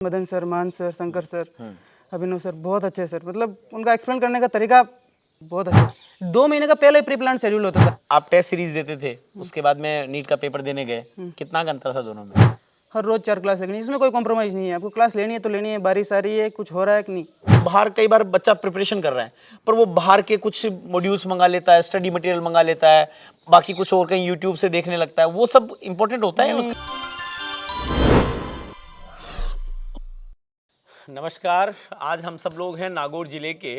Madan sir, मान sir, Shankar sir, अभिनव sir बहुत अच्छे सर, मतलब उनका एक्सप्लेन करने का तरीका बहुत अच्छा है। 2 महीने का पहले प्री प्लान शेड्यूल होता था। आप टेस्ट सीरीज देते थे, उसके बाद में नीट का पेपर देने गए, कितना अंतर था दोनों में? हर रोज 4 क्लास लगनी है, इसमें कोई कॉम्प्रोमाइज़ नहीं है। आपको क्लास लेनी है तो लेनी है, बारिश आ रही है, कुछ हो रहा है कि नहीं। बाहर कई बार बच्चा प्रिपरेशन कर रहा है, पर वो बाहर के कुछ मॉड्यूल्स मंगा लेता है, स्टडी मटेरियल मंगा लेता है, बाकी कुछ और कहीं यूट्यूब से देखने लगता है, वो सब इंपॉर्टेंट होता है उसका। नमस्कार, आज हम सब लोग हैं नागौर जिले के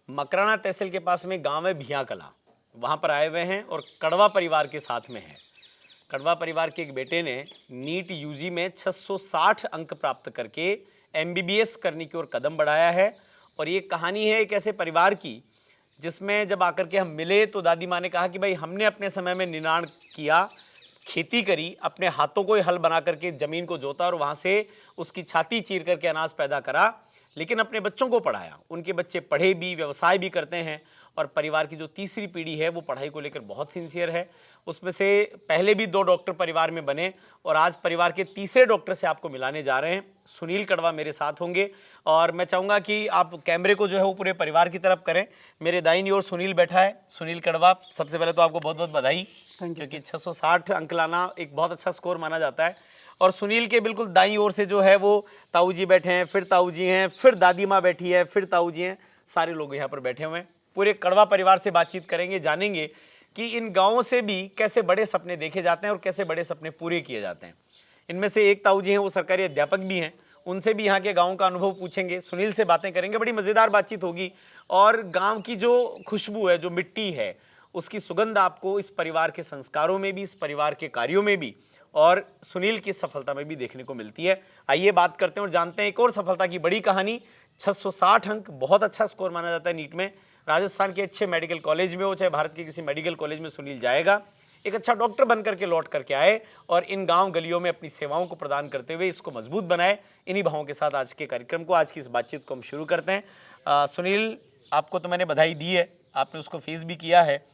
मकराना तहसील के पास में गांव है भिया कला, वहां पर आए हुए हैं और कड़वा परिवार के साथ में हैं। कड़वा परिवार के एक बेटे ने नीट यूजी में 660 अंक प्राप्त करके एमबीबीएस करने की ओर कदम बढ़ाया है। और ये कहानी है एक ऐसे परिवार की जिसमें जब आकर के हम मिले तो दादी माँ ने कहा कि भाई हमने अपने समय में निनाण किया, खेती करी, अपने हाथों को ही हल बना करके ज़मीन को जोता और वहाँ से उसकी छाती चीर करके अनाज पैदा करा, लेकिन अपने बच्चों को पढ़ाया। उनके बच्चे पढ़े भी, व्यवसाय भी करते हैं और परिवार की जो तीसरी पीढ़ी है वो पढ़ाई को लेकर बहुत सिंसियर है। उसमें से पहले भी 2 डॉक्टर परिवार में बने और आज परिवार के तीसरे डॉक्टर से आपको मिलाने जा रहे हैं। सुनील कड़वा मेरे साथ होंगे और मैं चाहूँगा कि आप कैमरे को जो है वो पूरे परिवार की तरफ करें। मेरे दाहिनी ओर सुनील बैठा है, सुनील कड़वा। सबसे पहले तो आपको बहुत बहुत बधाई, क्योंकि 660 अंक लाना एक बहुत अच्छा स्कोर माना जाता है। और सुनील के बिल्कुल दाईं ओर से जो है वो ताऊ जी बैठे हैं, फिर ताऊ जी हैं, फिर दादी माँ बैठी है, फिर ताऊ जी हैं, सारे लोग यहाँ पर बैठे हुए हैं। पूरे कड़वा परिवार से बातचीत करेंगे, जानेंगे कि इन गाँवों से भी कैसे बड़े सपने देखे जाते हैं और कैसे बड़े सपने पूरे किए जाते हैं। इनमें से एक ताऊ जी हैं वो सरकारी अध्यापक भी हैं, उनसे भी यहाँ के गाँव का अनुभव पूछेंगे, सुनील से बातें करेंगे, बड़ी मज़ेदार बातचीत होगी। और गाँव की जो खुशबू है, जो मिट्टी है, उसकी सुगंध आपको इस परिवार के संस्कारों में भी, इस परिवार के कार्यों में भी और सुनील की सफलता में भी देखने को मिलती है। आइए बात करते हैं और जानते हैं एक और सफलता की बड़ी कहानी। 660 अंक बहुत अच्छा स्कोर माना जाता है नीट में। राजस्थान के अच्छे मेडिकल कॉलेज में हो, चाहे भारत के किसी मेडिकल कॉलेज में सुनील जाएगा। एक अच्छा डॉक्टर बन करके लौट करके आए और इन गांव गलियों में अपनी सेवाओं को प्रदान करते हुए इसको मजबूत बनाए। इन्हीं भावों के साथ आज के कार्यक्रम को, आज की इस बातचीत को हम शुरू करते हैं। सुनील, आपको तो मैंने बधाई दी है, आपने उसको फेस भी किया है।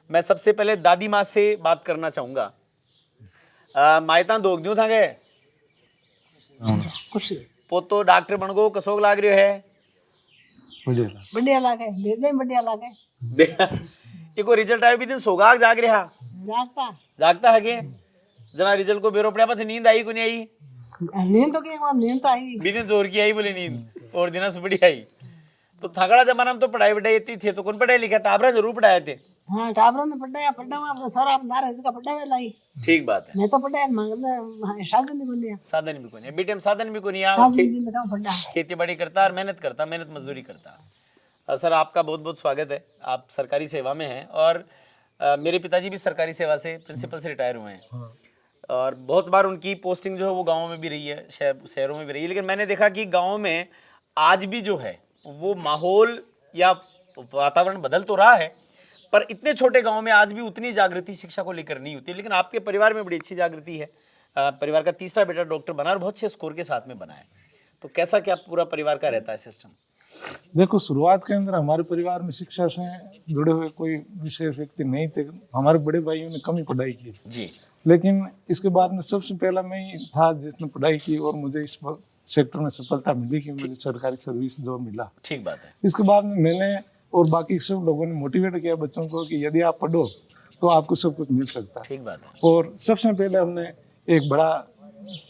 मैं सबसे पहले दादी माँ से बात करना चाहूँगा। मायता दोग दूं था गए खुश पोतो डॉक्टर बन गो, कसोग लाग रही है? बढ़िया लागे, भेजे बढ़िया लागे। इको रिजल्ट आयो भी दिन सोगाग जाग रहा जागता जागता है के जना रिजल्ट को बेरो पड़ा पास नींद आई को नहीं आई? नींद तो के नींद तो आई भी दिन जोर की आई बोले नींद और दिना से बड़ी आई। तो थगड़ा जमाना में तो पढ़ाई वढ़ाई इतनी थी, तो कौन पढ़ाई लिखा? टाबरा जरूर पढ़ाए थे। हाँ टाबरों ने पढ़ाया अपना सारा अपना रहे का पढ़ावे लाई। ठीक बात है। मैं तो पढ़ाया मांगने साधन नहीं बनिया, साधन भी कोनी बेटे, हम साधन भी कोनी यार। साधन जी में पढ़ा, खेती बाड़ी करता और मेहनत करता, मेहनत मजदूरी करता। सर आपका बहुत बहुत स्वागत है, आप सरकारी सेवा में हैं और मेरे पिताजी भी सरकारी सेवा से, प्रिंसिपल से रिटायर हुए हैं। और बहुत बार उनकी पोस्टिंग जो है वो गाँव में भी रही है, शहरों में भी रही है, लेकिन मैंने देखा कि गाँव में आज भी जो है वो माहौल या वातावरण बदल तो रहा है, पर इतने छोटे गांव में आज भी उतनी जागृति शिक्षा को लेकर नहीं होती। लेकिन आपके परिवार में बड़ी अच्छी जागृति है। परिवार का तीसरा बेटा डॉक्टर बना और बहुत अच्छे स्कोर के साथ में बना है। तो कैसा क्या पूरा परिवार का रहता है सिस्टम? देखो, शुरुआत के अंदर हमारे परिवार में शिक्षा से जुड़े हुए कोई विशेष व्यक्ति नहीं थे। हमारे बड़े भाइयों ने कम ही पढ़ाई की जी, लेकिन इसके बाद में सबसे पहला मैं ही था जिसने पढ़ाई की और मुझे इस सेक्टर में सफलता मिली कि मुझे सरकारी सर्विस जो मिला। ठीक बात है। इसके बाद में मैंने और बाकी सब लोगों ने मोटिवेट किया बच्चों को कि यदि आप पढ़ो तो आपको सब कुछ मिल सकता है। ठीक बात है। और सबसे पहले हमने एक बड़ा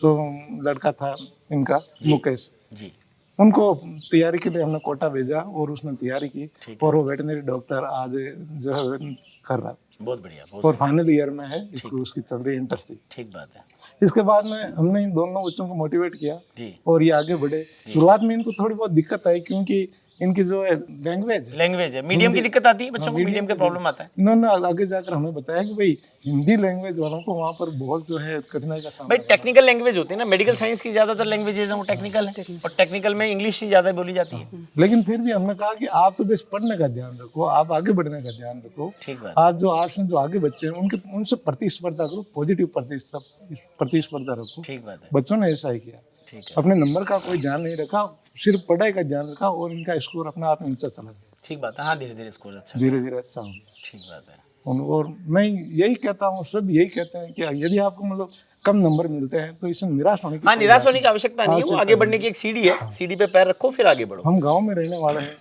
जो लड़का था इनका, मुकेश जी, उनको तैयारी के लिए हमने कोटा भेजा और उसने तैयारी की और वो वेटनरी डॉक्टर आज जो है कर रहा है। बहुत बढ़िया। और फाइनल ईयर में है, इसको उसकी चल रही इंटर से। ठीक बात है। इसके बाद में हमने इन दोनों बच्चों को मोटिवेट किया जी, और ये आगे बढ़े। शुरुआत में इनको थोड़ी बहुत दिक्कत आई क्योंकि इनकी जो है लैंग्वेज है, मीडियम की दिक्कत आती है बच्चों को, मीडियम का प्रॉब्लम आता है। इन्होंने आगे जाकर हमें बताया कि भाई हिंदी लैंग्वेज वालों को वहाँ पर बहुत जो है कठिनाई का सामना। भाई टेक्निकल लैंग्वेज होती है ना, मेडिकल साइंस की ज्यादातर लैंग्वेजेज हैं वो टेक्निकल है और टेक्निकल में इंग्लिश ही ज्यादा बोली जाती है। लेकिन फिर भी हमने कहा कि आप तो बस पढ़ने का ध्यान रखो, आप आगे बढ़ने का ध्यान रखो। ठीक बात। आप जो आर्ट्स में जो आगे बच्चे हैं उनसे प्रतिस्पर्धा करो, पॉजिटिव प्रतिस्पर्धा रखो। ठीक बात है। बच्चों ने ऐसा ही किया। ठीक है। अपने नंबर का कोई ध्यान नहीं रखा, सिर्फ पढ़ाई का ध्यान रखा और इनका स्कोर अपने आप में ऊंचा चला गया। ठीक बात है। हाँ, धीरे धीरे स्कोर अच्छा, धीरे धीरे अच्छा हो गया। ठीक बात है। और मैं यही कहता हूँ, सब यही कहते हैं कि यदि आपको मतलब कम नंबर मिलते हैं, तो इससे निराश होने की हाँ, कोई निराश बात होने की आवश्यकता नहीं है, वो आगे बढ़ने की एक सीढ़ी है, सीढ़ी पे पैर रखो फिर आगे बढ़ो। हम गांव में रहने वाले हैं,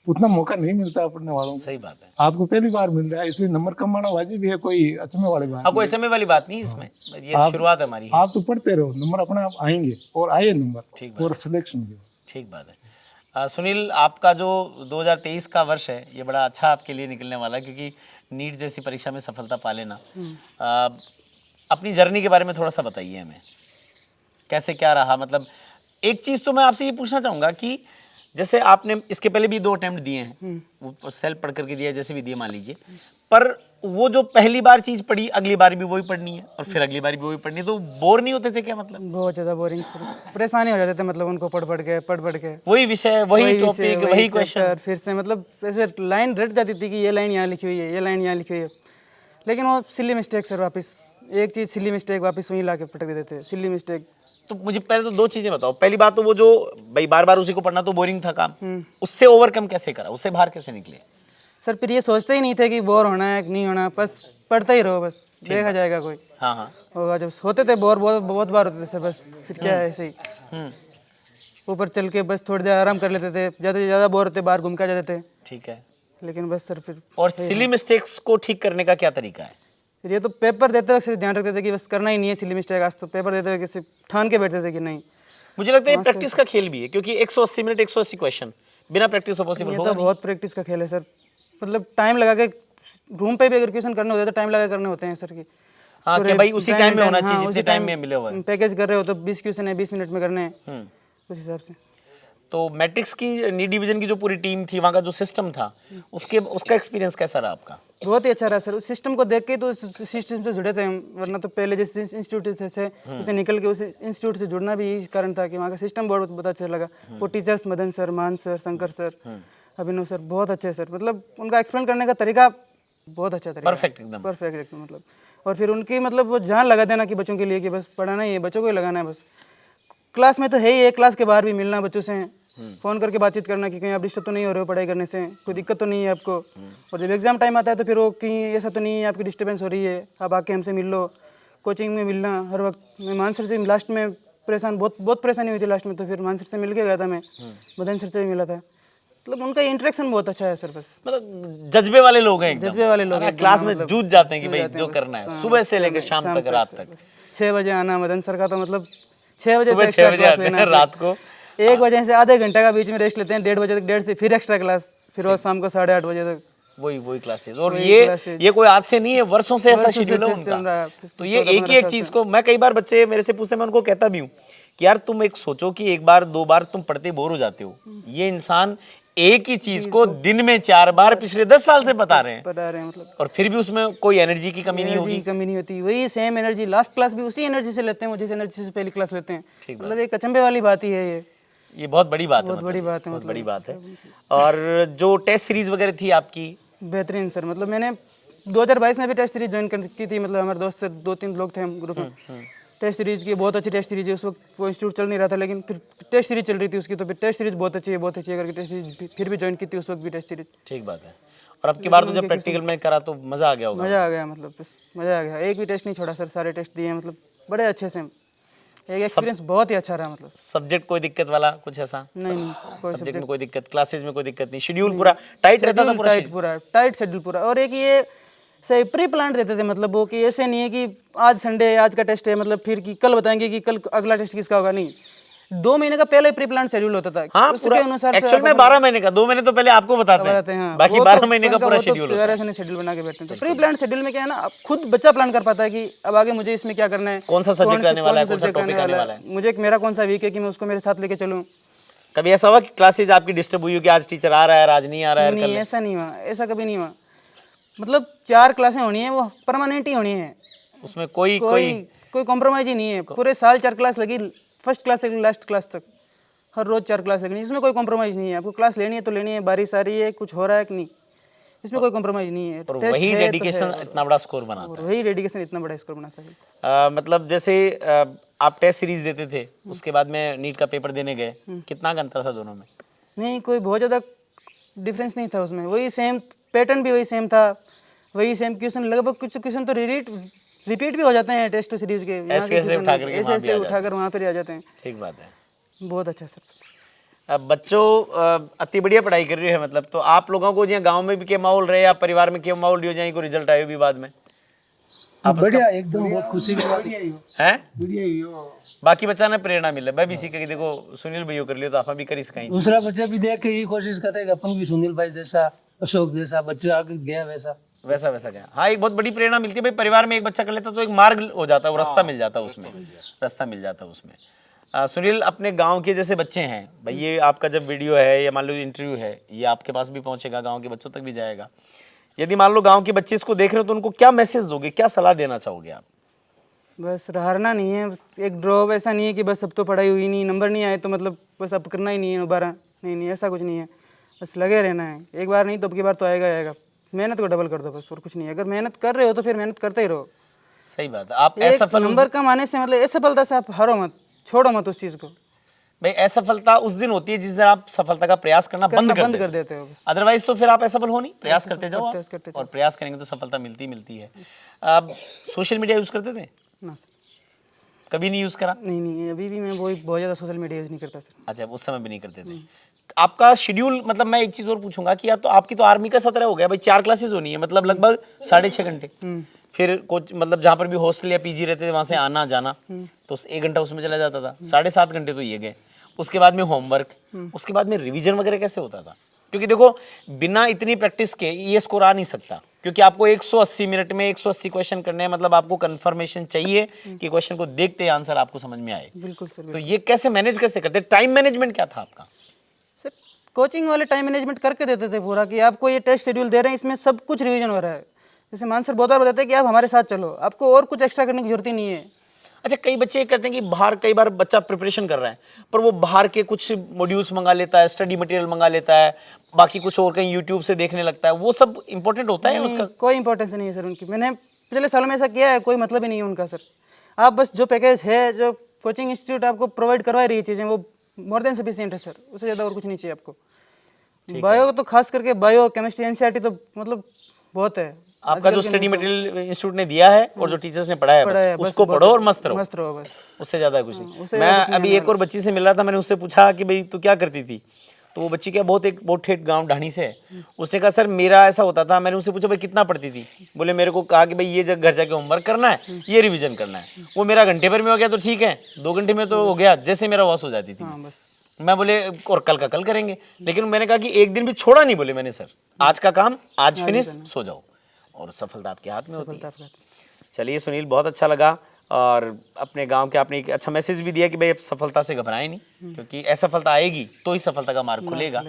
उतना मौका नहीं मिलता पढ़ने वालों को। सही बात है। आपको पहली बार मिल रहा है, इसलिए नंबर कम आना वाजिब भी है, कोई अचंभे वाली बात हाँ, कोई नहीं अचंभे वाली बात नहीं है इसमें, ये शुरुआत है हमारी। है। आप तो पढ़ते रहो, नंबर अपने आप आएंगे और आए नंबर, ठीक बात और सिलेक्शन भी। ठीक बात है। सुनील, आपका जो 2023 का वर्ष है ये बड़ा अच्छा आपके लिए निकलने वाला है, क्योंकि नीट जैसी परीक्षा में सफलता पा लेना। अपनी जर्नी के बारे में थोड़ा सा बताइए हमें, कैसे क्या रहा। मतलब एक चीज़ तो मैं आपसे ये पूछना चाहूँगा कि जैसे आपने इसके पहले भी 2 अटेम्प्ट दिए हैं, वो सेल्फ पढ़ करके दिया, जैसे भी दिए मान लीजिए, पर वो जो पहली बार चीज़ पढ़ी अगली बार भी वही पढ़नी है और फिर अगली बार भी वही पढ़नी है, तो बोर नहीं होते थे क्या? मतलब बहुत ज़्यादा बोरिंग सर, परेशानी हो जाते थे मतलब उनको पढ़ के वही विषय, वही टॉपिक, वही क्वेश्चन। चैप्टर, फिर से मतलब ऐसे लाइन रट जाती थी कि ये लाइन यहाँ लिखी हुई है, ये लाइन यहाँ लिखी हुई है, लेकिन वो सिली मिस्टेक सर, वापस एक चीज़ सिली मिस्टेक वापस वहीं ला के पटक देते थे, सिली मिस्टेक। तो मुझे पहले तो 2 चीजें बताओ। पहली बात तो वो जो भाई बार बार उसी को पढ़ना तो बोरिंग था काम, उससे ओवरकम कैसे करा, उससे बाहर कैसे निकले? सर फिर ये सोचते ही नहीं थे कि बोर होना है कि नहीं होना, बस पढ़ते ही रहो, बस देखा जाएगा कोई हाँ हाँ। होगा। जब होते थे बोर, बहुत बार होते थे सर, बस फिर क्या है ऐसे ही ऊपर चल के बस थोड़ी देर आराम कर लेते थे, ज़्यादा से ज़्यादा बोर होते बाहर घूम के आ जाते थे, ठीक है। लेकिन बस सर फिर और सिली मिस्टेक्स को ठीक करने का क्या तरीका है? फिर ये तो पेपर देते वक्त सिर्फ ध्यान रखते थे कि बस करना ही नहीं है सिली मिस्टेक, आज तो पेपर देते वक्त सिर्फ ठान के बैठते थे कि नहीं। मुझे लगता है ये प्रैक्टिस का खेल भी है, क्योंकि 180 मिनट 180 क्वेश्चन बिना प्रैक्टिस हो पॉसिबल ये होगा तो बहुत प्रैक्टिस का खेल है सर, मतलब टाइम लगा के रूम पे भी अगर क्वेश्चन करने होते हैं तो टाइम लगा करने होते हैं सर की। हाँ, कि भाई उसी टाइम में होना चाहिए जितने उसी टाइम में मिले हुआ है। पैकेज कर रहे हो तो 20 क्वेश्चन है, 20 मिनट में करने हैं, उस हिसाब से। तो मैट्रिक्स की नीट डिवीजन की जो पूरी टीम थी, वहाँ का जो सिस्टम था, उसका एक्सपीरियंस कैसा रहा आपका? बहुत ही अच्छा रहा सर, उस सिस्टम को देख के तो सिस्टम से जुड़े थे हम, वरना तो पहले जिस इंस्टीट्यूट से उसे निकल के उस इंस्टीट्यूट से जुड़ना भी यही कारण था कि वहाँ का सिस्टम बहुत अच्छा लगा। वो टीचर्स मदन सर, मान सर, शंकर सर, अभिनव सर बहुत अच्छे सर, मतलब उनका एक्सप्लेन करने का तरीका बहुत अच्छा तरीका, परफेक्ट एकदम। परफेक्ट एकदम मतलब। और फिर उनकी मतलब वो जान लगा देना कि बच्चों के लिए कि बस पढ़ाना ही है, बच्चों को ही लगाना है बस। क्लास में तो है ही, एक क्लास के बाहर भी मिलना बच्चों से, फ़ोन करके बातचीत करना कि कहीं आप डिस्टर्ब तो नहीं हो रहे हो पढ़ाई करने से, कोई दिक्कत तो नहीं है आपको। और जब एग्जाम टाइम आता है तो फिर वो कहीं ऐसा तो नहीं है आपकी डिस्टर्बेंस हो रही है, आप आके हमसे मिल लो। कोचिंग में मिलना हर वक्त, मैं मान सर से लास्ट में बहुत परेशानी हुई थी लास्ट में, तो फिर मान सर से मिल के गया था मैं, मदन सर से भी मिला था, मतलब उनका इंटरेक्शन बहुत अच्छा है सर। बस मतलब जज्बे वाले लोग हैं एकदम। जज्बे वाले लोग हाँ, एकदम, क्लास में मतलब जूझ जाते हैं कि जूझ भाई जाते हैं जो बस। करना है, हाँ, सुबह से लेकर शाम तक, रात तक। 6 बजे आना मदन सर का, तो मतलब 6 बजे सुबह से 6 extra बजे class आते हैं, लेना, रात को 1 बजे से आधे घंटे का बीच में रेस्ट लेते हैं, 1:30 बजे तक, 1:30 से फिर एक्स्ट्रा क्लास, फिर वो शाम को 8:30 बजे तक वही क्लासेस। और वही ये classes। ये कोई आज से नहीं है, वर्षों से ऐसा वर्षों से शेड्यूल है चल रहा है। उनका। तो ये एक ही एक चीज को मैं कई बार बच्चे मेरे से पूछते हैं, मैं उनको कहता भी हूँ कि यार तुम एक सोचो कि एक बार 2 बार तुम पढ़ते बोर हो जाते हो, ये इंसान एक ही चीज को दिन में 4 बार पिछले 10 साल से बता रहे हैं, पढ़ा रहे हैं, मतलब और फिर भी उसमें कोई एनर्जी की कमी नहीं एनर्जी होगी। की कमी नहीं होती, वही सेम एनर्जी, लास्ट क्लास भी उसी एनर्जी से लेते हैं, वो जिस एनर्जी से पहली क्लास लेते हैं, मतलब एक अचंभे वाली बात ही है ये बहुत बड़ी बात है, बहुत बड़ी बात है, बहुत बड़ी बात है। और जो टेस्ट सीरीज वगैरह थी आपकी, बेहतरीन सर, मतलब मैंने 2022 में भी टेस्ट सीरीज ज्वाइन की थी, मतलब हमारे दोस्त से 2-3 लोग थे हम ग्रुप में, टेस्ट सीरीज की बहुत अच्छी टेस्ट सीरीज है। उस वक्त वो इंस्टीट्यूट चल नहीं रहा था, लेकिन फिर टेस्ट सीरीज चल रही थी उसकी, तो फिर टेस्ट सीरीज बहुत अच्छी है करके टेस्ट सीरीज फिर भी ज्वाइन की थी उस वक्त भी टेस्ट सीरीज। ठीक बात है। और अब की बार तो जब प्रैक्टिकल में करा तो मजा आ गया होगा। मज़ा आ गया, मतलब बस मज़ा आ गया, एक भी टेस्ट नहीं छोड़ा सर, सारे टेस्ट दिए हैं, मतलब बड़े अच्छे से, एक एक्सपीरियंस बहुत ही अच्छा रहा। मतलब सब्जेक्ट कोई दिक्कत वाला कुछ ऐसा? नहीं, कोई सब्जेक्ट में कोई दिक्कत, क्लासेस में कोई दिक्कत नहीं, शेड्यूल पूरा टाइट रहता था, पूरा टाइट शेड्यूल पूरा। और एक ये सही प्री प्लान रहते थे, मतलब वो कि ऐसे नहीं है कि आज संडे है, आज का टेस्ट है, मतलब फिर कि कल बताएंगे कि कल अगला टेस्ट किसका होगा, नहीं, 2 महीने का पहले प्री प्लान शेड्यूल होता था। हाँ, उसके अनुसार एक्चुअल में 12 महीने का, 2 महीने तो पहले आपको बताते हैं, हाँ, बाकी 12 महीने का पूरा शेड्यूल होता है। शेड्यूल बना के बैठते हैं। तो प्री प्लान शेड्यूल में क्या है ना, अब खुद बच्चा प्लान कर पाता है कि अब आगे मुझे इसमें क्या करना है, कौन सा सब्जेक्ट आने वाला है, कौन सा subject टॉपिक आने वाला है, मुझे मेरा कौन सा वीक है कि मैं उसको मेरे साथ लेके चलूँ। कभी ऐसा हुआ कि क्लासेज आपकी डिस्टर्ब हुई हो कि आज टीचर आ रहा है, आज नहीं आ रहा है? नहीं, ऐसा नहीं हुआ, ऐसा कभी नहीं हुआ, मतलब 4 क्लासें होनी है, वो परमानेंट ही होनी है, उसमें कोई कॉम्प्रोमाइज ही नहीं है। पूरे साल 4 क्लास लगी, फर्स्ट क्लास से लास्ट क्लास तक, हर रोज 4 क्लास लगनी, इसमें कोई कॉम्प्रोमाइज़ नहीं है। आपको क्लास लेनी है तो लेनी है, बारिश आ रही है, कुछ हो रहा है कि नहीं, इसमें कोई कॉम्प्रोमाइज़ नहीं है। और वही डेडिकेशन इतना बड़ा स्कोर बनाता है, वही डेडिकेशन इतना बड़ा स्कोर बनाता है। मतलब जैसे आप टेस्ट सीरीज देते थे, उसके बाद में नीट का पेपर देने गए, कितना अंतर था दोनों में? नहीं, कोई बहुत ज़्यादा डिफरेंस नहीं था उसमें, वही सेम पैटर्न भी वही सेम था, वही सेम क्वेश्चन, लगभग कुछ क्वेश्चन तो रिपीट भी हो जाते हैं टेस्ट सीरीज के, यहाँ के ऐसे उठा करके ऐसे वहाँ भी ऐसे आ उठाकर वहाँ पर ही आ जाते हैं। ठीक बात है। बहुत अच्छा सर। अब बच्चों अति बढ़िया पढ़ाई कर रही है, मतलब तो आप लोगों को जो गांव में भी के माहौल रहे या परिवार में के माहौल रही हो, को रिजल्ट आयो भी बाद में बढ़िया एकदम बहुत खुशी की बात है। बढ़िया ही हो। बाकी बच्चा ने प्रेरणा मिले, मैं भी सीखे कि देखो सुनील भैया कर लियो तो आप भी करी सकें। दूसरा बच्चा भी देख के यही कोशिश करता है कि अपन भी सुनील भाई जैसा, अशोक जैसा बच्चा आगे गया वैसा वैसा क्या। हाँ, एक बहुत बड़ी प्रेरणा मिलती है भाई, परिवार में एक बच्चा कर लेता तो एक मार्ग हो जाता है, वो रास्ता मिल जाता है उसमें, रास्ता मिल जाता है उसमें। सुनील, अपने गांव के जैसे बच्चे हैं भाई, ये आपका जब वीडियो है या मान लो इंटरव्यू है, ये आपके पास भी पहुंचेगा, गांव के बच्चों तक भी जाएगा। यदि मान लो गांव के बच्चे इसको देख रहे हो तो उनको क्या मैसेज दोगे, क्या सलाह देना चाहोगे आप? बस हारना नहीं है, बस एक ड्रॉप ऐसा नहीं है कि बस अब तो पढ़ाई हुई नहीं, नंबर नहीं आए तो मतलब बस अब करना ही नहीं है दोबारा, नहीं ऐसा कुछ नहीं है। बस लगे रहना है, एक बार नहीं तो अब की बार तो आएगा आएगा। मेहनत को डबल कर दो बस, और कुछ नहीं है। अगर मेहनत कर रहे हो तो फिर मेहनत करते ही रहो। सही बात है। आप एक असफल नंबर कम आने से मतलब असफलता से आप हारो मत, छोड़ो मत उस चीज़ को। भाई असफलता उस दिन होती है जिस दिन आप सफलता का प्रयास करना बंद कर देते हो बस। अदरवाइज तो फिर आप असफल हो नहीं, प्रयास करते जाओ आप, करते और प्रयास करेंगे तो सफलता मिलती है। आप सोशल मीडिया यूज करते थे? ना सर, कभी नहीं यूज करा? नहीं अभी भी मैं बहुत ज़्यादा सोशल मीडिया यूज़ नहीं करता सर। अच्छा, उस समय भी नहीं करते थे। आपका शेड्यूल, मतलब मैं एक चीज और पूछूंगा कि या तो आपकी तो आर्मी का सत्र हो गया भाई, 4 क्लासेस होनी है, मतलब लगभग 6.5 घंटे, फिर कुछ मतलब जहाँ पर भी हॉस्टल या पीजी रहते थे वहां से आना जाना, तो 1 घंटा उसमें चला जाता था, 7.5 घंटे तो ये गए। उसके बाद में होमवर्क, उसके बाद में रिवीजन वगैरह कैसे होता था? क्योंकि देखो बिना इतनी प्रैक्टिस के ये स्कोर आ नहीं सकता, क्योंकि आपको 180 मिनट में 180 क्वेश्चन करने हैं, मतलब आपको कंफर्मेशन चाहिए कि क्वेश्चन को देखते आंसर आपको समझ में आए। बिल्कुल सर। तो ये कैसे मैनेज कैसे करते? टाइम मैनेजमेंट क्या था आपका? सर कोचिंग वाले टाइम मैनेजमेंट करके देते थे पूरा, कि आपको ये टेस्ट शेड्यूल दे रहे हैं, इसमें सब कुछ रिवीजन हो रहा है। जैसे मान सर बहुत बार बताते हैं कि आप हमारे साथ चलो, आपको और कुछ एक्स्ट्रा करने की जरूरत ही नहीं है। अच्छा, कई बच्चे ये करते हैं कि बाहर, कई बार बच्चा प्रिपरेशन कर रहा है पर वो बाहर के कुछ मॉड्यूल्स मंगा लेता है, स्टडी मटेरियल मंगा लेता है, बाकी कुछ और कहीं यूट्यूब से देखने लगता है, वो सब इंपॉर्टेंट होता है उसका? कोई इंपॉर्टेंस नहीं है सर उनकी। मैंने पिछले सालों में ऐसा किया है, कोई मतलब ही नहीं है उनका सर। आप बस जो पैकेज है, जो कोचिंग इंस्टीट्यूट आपको प्रोवाइड करवा रही है चीज़ें, वो मोर देन सफिशिएंट है सर, उससे ज़्यादा और कुछ नहीं चाहिए आपको। बायो तो खास करके बायो, केमिस्ट्री, एनसीईआरटी तो मतलब बहुत है। आपका जो स्टडी मटेरियल इंस्टीट्यूट ने दिया है और जो टीचर्स ने पढ़ाया है, बस उसको पढ़ो और मस्त रहो बस। उससे ज्यादा कुछ नहीं। मैं अभी एक और बच्ची से मिल रहा था, मैंने उससे पूछा कि भाई तू क्या करती थी, तो वो बच्ची क्या बहुत ठेठ गांव ढाणी से है। उसने कहा सर मेरा ऐसा होता था, मैंने उससे पूछा भाई कितना पढ़ती थी, बोले मेरे को कहा कि भाई ये जब घर जाके होमवर्क करना है, ये रिवीजन करना है, वो मेरा घंटे भर में हो गया तो ठीक है, 2 घंटे में तो हो गया, जैसे मेरा वॉश हो जाती थी। मैं बोले और कल का कल करेंगे, लेकिन मैंने कहा कि एक दिन भी छोड़ा नहीं, बोले मैंने सर आज का काम आज फिनिश, सो जाओ, और सफलता आपके हाथ में होती है। चलिए सुनील, बहुत अच्छा लगा, और अपने गांव के आपने एक अच्छा मैसेज भी दिया कि भाई सफलता से घबराएं नहीं, क्योंकि असफलता आएगी तो ही सफलता का मार्ग खुलेगा।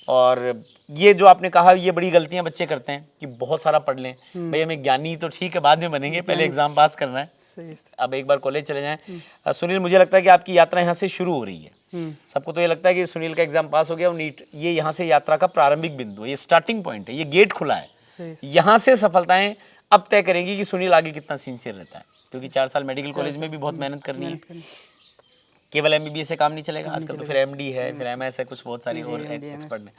और ये जो आपने कहा, ये बड़ी गलतियां बच्चे करते हैं कि बहुत सारा पढ़ लें, भाई हमें ज्ञानी तो ठीक है बाद में बनेंगे, पहले एग्जाम पास करना है, अब एक बार कॉलेज चले जाएं। सुनील, मुझे लगता है कि आपकी यात्रा यहाँ से शुरू हो रही है। सबको तो ये लगता है कि सुनील का एग्जाम पास हो गया और नीट, ये यहाँ से यात्रा का प्रारंभिक बिंदु है, ये स्टार्टिंग पॉइंट है, ये गेट खुला है। यहाँ से सफलताएं अब तय करेंगी कि सुनील आगे कितना सिंसियर रहता है, क्योंकि 4 साल मेडिकल कॉलेज में भी बहुत मेहनत करनी है। केवल MBBS से काम नहीं चलेगा, आजकल तो फिर MD है, फिर MS है, कुछ बहुत सारी और एक्सपर्ट में।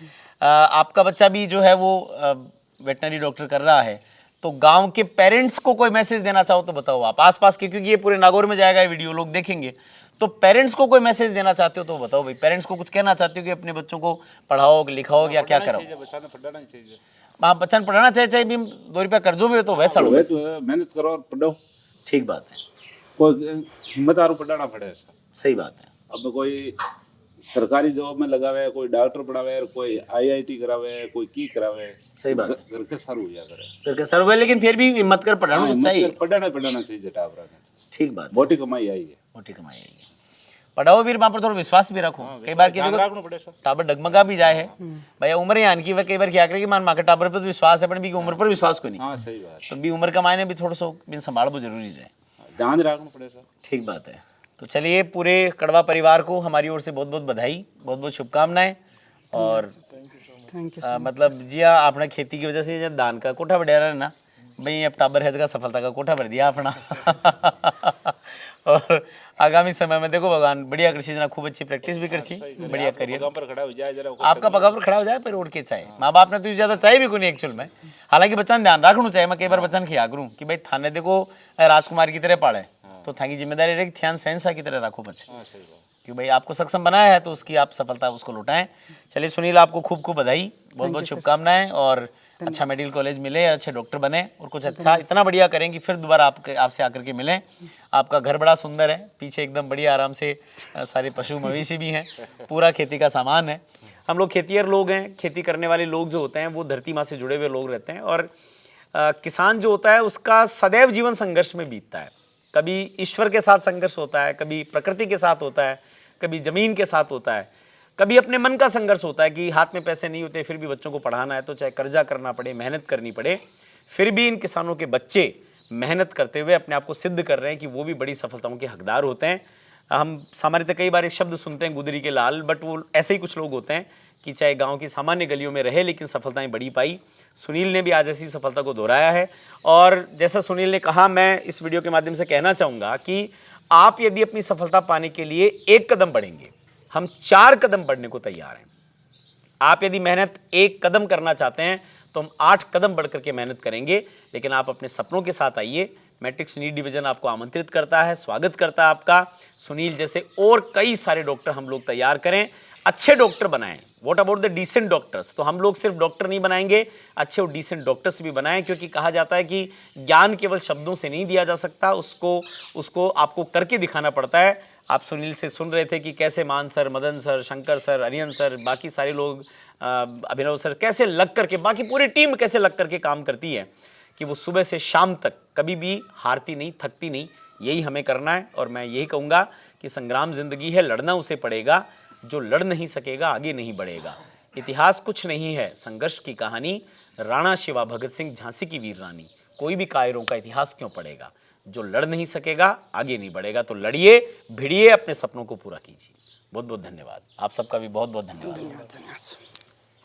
आपका बच्चा भी जो है वो वेटनरी डॉक्टर कर रहा है, तो गांव के पेरेंट्स को कोई मैसेज देना चाहो तो बताओ आप, आसपास के, क्योंकि ये पूरे नागौर में जाएगा ये वीडियो, लोग देखेंगे, तो पेरेंट्स को कोई मैसेज देना चाहते हो तो बताओ भाई, पेरेंट्स को कुछ कहना चाहते हो कि अपने बच्चों को पढ़ाओ लिखाओ या क्या करो? हाँ, बच्चा पढ़ाना चाहिए, चाहे भी 2 रुपया कर्जो भी हो तो वैसा मेहनत करो और पढ़ो। ठीक बात है, कोई हिम्मत आरो पढ़ाना पड़े। सही बात है। अब कोई सरकारी जॉब में लगावे, कोई डॉक्टर पढ़ावे, कोई IIT करावे, कोई की करावे, सही बात है, घर के सारू हो करे करके सर हुए, लेकिन फिर भी हिम्मत कर पढ़ाना तो चाहिए, पढ़ाना चाहिए जटावरा ने। ठीक बात है, मोटी कमाई आई है, मोटी कमाई आई है, पढ़ाओ भी, वहाँ पर थोड़ा विश्वास भी रखो। कई बार टाबर डगमगा भी जाए है भैया, उम्र यान की कई बार क्या करे कि मान माके टाबर पर तो विश्वास है, पर भी उम्र पर विश्वास को नहीं। हाँ सही बात, तो भी उम्र का मायने भी थोड़ा सा बिन संभाल वो जरूरी रहे, ध्यान रखना पड़े सर। ठीक बात है। तो चलिए, पूरे कड़वा परिवार को हमारी ओर से बहुत बहुत बधाई, बहुत बहुत शुभकामनाएं। और थैंक यू। मतलब जी हाँ, आपने खेती की वजह से जो दान का कोठा बढ़िया है ना भाई, अब टाबर है जगह सफलता का कोठा भर दिया अपना और आगामी समय में देखो भगवान बढ़िया कृषि जना खूब अच्छी प्रैक्टिस भी करसी बढ़िया करियर पगाम पर खड़ा हो जाए जरा आपका पगा पर खड़ा हो जाए पर रोड के चाहे माँ बाप ने तो ज्यादा चाहे भी कोई एक्चुअल में हालांकि बच्चा ने ध्यान रखना चाहिए मैं कई बार बच्चा ने खिया करूँ कि भाई थाने देखो राजकुमार की तरह पाड़े तो थाकी जिम्मेदारी रही ध्यान सहनसा की तरह रखो बच्चे कि भाई आपको सक्षम बनाया है तो उसकी आप सफलता उसको लौटाएं। चलिए सुनील आपको खूब खूब बधाई बहुत बहुत शुभकामनाएं और अच्छा मेडिकल कॉलेज मिले अच्छे डॉक्टर बने और कुछ अच्छा इतना बढ़िया करें कि फिर दोबारा आपसे आकर के मिलें। आपका घर बड़ा सुंदर है पीछे एकदम बढ़िया आराम से सारे पशु मवेशी भी हैं पूरा खेती का सामान है। हम लोग खेतिहर लोग हैं खेती करने वाले लोग जो होते हैं वो धरती माँ से जुड़े हुए लोग रहते हैं और किसान जो होता है उसका सदैव जीवन संघर्ष में बीतता है। कभी ईश्वर के साथ संघर्ष होता है कभी प्रकृति के साथ होता है कभी जमीन के साथ होता है कभी अपने मन का संघर्ष होता है कि हाथ में पैसे नहीं होते फिर भी बच्चों को पढ़ाना है तो चाहे कर्जा करना पड़े मेहनत करनी पड़े फिर भी इन किसानों के बच्चे मेहनत करते हुए अपने आप को सिद्ध कर रहे हैं कि वो भी बड़ी सफलताओं के हकदार होते हैं। हम सामान्यतः कई बार एक शब्द सुनते हैं गुदरी के लाल बट वो ऐसे ही कुछ लोग होते हैं कि चाहे गाँव की सामान्य गलियों में रहे लेकिन सफलताएं बड़ी पाई। सुनील ने भी आज ऐसी सफलता को दोहराया है और जैसा सुनील ने कहा मैं इस वीडियो के माध्यम से कहना चाहूँगा कि आप यदि अपनी सफलता पाने के लिए एक कदम बढ़ेंगे हम 4 कदम बढ़ने को तैयार हैं। आप यदि मेहनत एक कदम करना चाहते हैं तो हम 8 कदम बढ़ करके मेहनत करेंगे लेकिन आप अपने सपनों के साथ आइए। मैट्रिक्स नीट डिवीजन आपको आमंत्रित करता है स्वागत करता है आपका। सुनील जैसे और कई सारे डॉक्टर हम लोग तैयार करें अच्छे डॉक्टर बनाएं। What about the decent doctors तो हम लोग सिर्फ डॉक्टर नहीं बनाएंगे अच्छे और डिसेंट डॉक्टर्स भी बनाएं क्योंकि कहा जाता है कि ज्ञान केवल शब्दों से नहीं दिया जा सकता उसको आपको करके दिखाना पड़ता है। आप सुनील से सुन रहे थे कि कैसे Maan sir Madan sir Shankar sir Ariyan sir बाकी सारे लोग अभिनव सर कैसे लग करके बाकी पूरी टीम कैसे लग करके काम करती है कि वो सुबह से शाम तक कभी भी हारती नहीं थकती नहीं। यही हमें करना है और मैं यही कहूँगा कि संग्राम जिंदगी है लड़ना उसे पड़ेगा जो लड़ नहीं सकेगा आगे नहीं बढ़ेगा। इतिहास कुछ नहीं है संघर्ष की कहानी राणा शिवा भगत सिंह झांसी की वीर रानी कोई भी कायरों का इतिहास क्यों पड़ेगा जो लड़ नहीं सकेगा आगे नहीं बढ़ेगा। तो लड़िए भिड़िए अपने सपनों को पूरा कीजिए। बहुत बहुत धन्यवाद आप सबका भी बहुत बहुत धन्यवाद।